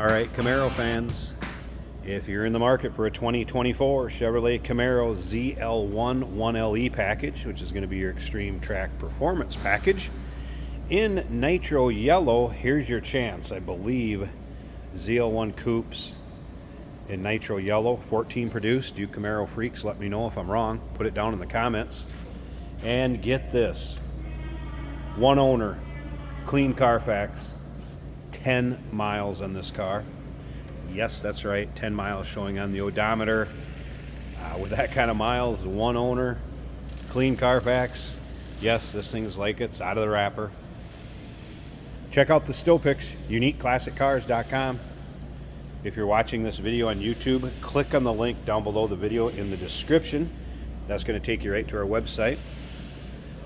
All right, Camaro fans, if you're in the market for a 2024 Chevrolet Camaro ZL1 1LE package, which is going to be your Extreme Track Performance package, in nitro yellow, here's your chance. I believe ZL1 coupes in nitro yellow, 14 produced. You Camaro freaks, let me know if I'm wrong. Put it down in the comments. And get this, one owner, clean Carfax, 10 miles on this car. Yes, that's right, 10 miles showing on the odometer. With that kind of miles, one owner, clean Carfax. Yes, this thing is like it's out of the wrapper. Check out the still pics, uniqueclassiccars.com. If you're watching this video on YouTube, click on the link down below the video in the description. That's going to take you right to our website.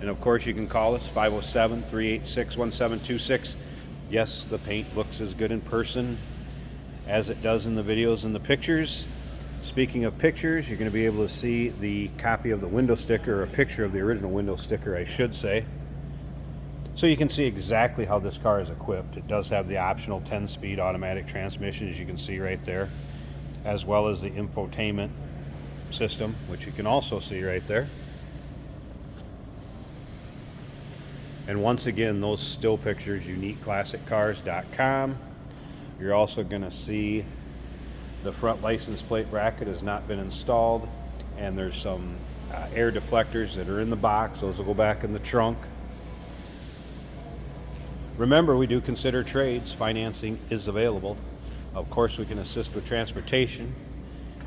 And of course, you can call us, 507-386-1726. Yes, the paint looks as good in person as it does in the videos and the pictures. Speaking of pictures, you're going to be able to see the copy of the window sticker, or a picture of the original window sticker, I should say. So you can see exactly how this car is equipped. It does have the optional 10-speed automatic transmission, as you can see right there, as well as the infotainment system, which you can also see right there. And once again, those still pictures, uniqueclassiccars.com. You're also going to see the front license plate bracket has not been installed, and there's some air deflectors that are in the box. Those will go back in the trunk. Remember, we do consider trades. Financing is available. Of course, we can assist with transportation,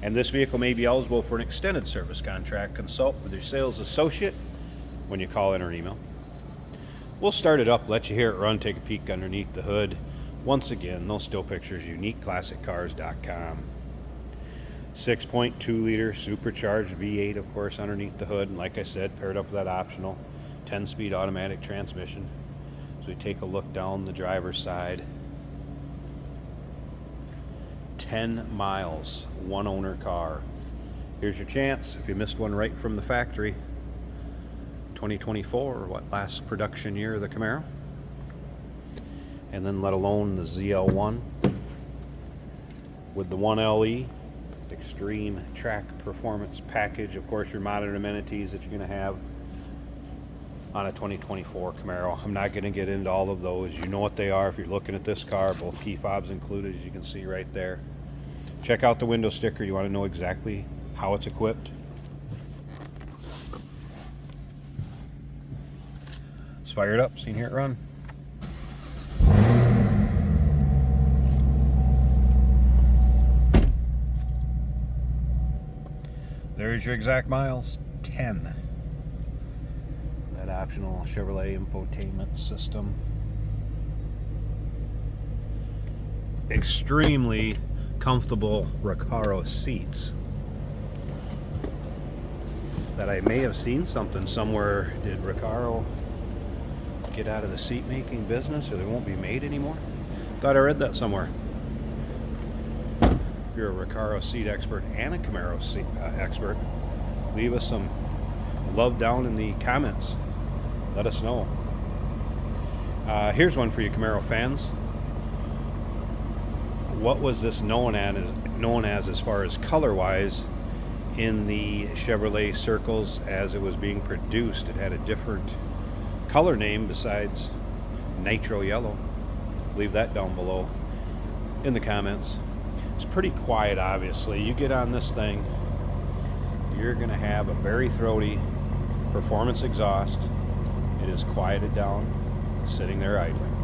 and this vehicle may be eligible for an extended service contract. Consult with your sales associate when you call in or email. We'll start it up, let you hear it run, take a peek underneath the hood. Once again, those still pictures, uniqueclassiccars.com. 6.2 liter supercharged V8, of course, underneath the hood. And like I said, paired up with that optional 10-speed automatic transmission. So we take a look down the driver's side. 10 miles, one owner car. Here's your chance if you missed one right from the factory. 2024, or what, last production year of the Camaro, and then let alone the ZL1 with the 1LE Extreme Track Performance package. Of course, your modern amenities that you're going to have on a 2024 Camaro. I'm not going to get into all of those. You know what they are if you're looking at this car, both key fobs included, as you can see right there. Check out the window sticker. You want to know exactly how it's equipped. Fire it up, so you can hear it run. There's your exact miles, 10. That optional Chevrolet infotainment system. Extremely comfortable Recaro seats that I may have seen something somewhere. Did Recaro get out of the seat making business, or they won't be made anymore? Thought I read that somewhere. If you're a Recaro seat expert and a Camaro seat expert, leave us some love down in the comments. Let us know. Here's one for you Camaro fans. What was this known as far as color wise in the Chevrolet circles as it was being produced? It had a different color name besides nitro yellow. Leave that down below in the comments. It's pretty quiet, obviously. You get on this thing, you're going to have a very throaty performance exhaust. It is quieted down, sitting there idling.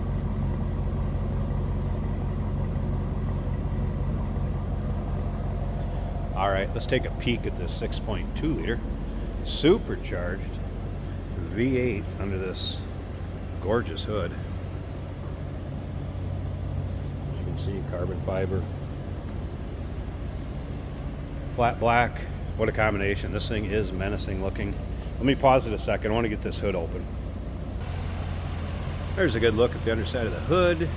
All right, let's take a peek at this 6.2 liter supercharged V8 under this gorgeous hood. As you can see, carbon fiber, flat black. What a combination. This thing is menacing looking. Let me pause it a second. I want to get this hood open. There's a good look at the underside of the hood,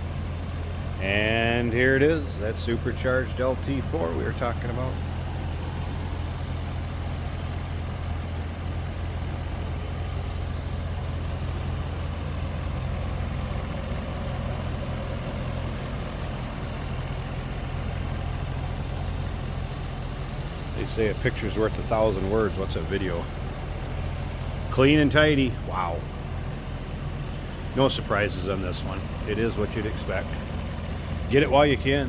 and here it is, that supercharged LT4 we were talking about. They say a picture's worth 1,000 words. What's a video? Clean and tidy. Wow. No surprises on this one. It is what you'd expect. Get it while you can.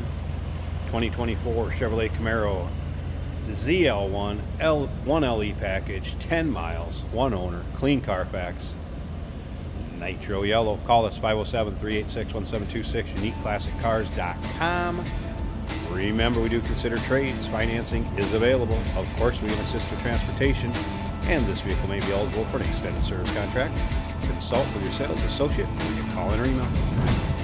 2024 Chevrolet Camaro ZL1 1LE package, 10 miles, 1 owner, clean Carfax, nitro yellow. Call us 507-386-1726, uniqueclassiccars.com. Remember, we do consider trades. Financing is available. Of course, we can assist with transportation, and this vehicle may be eligible for an extended service contract. Consult with your sales associate. You can call in or email.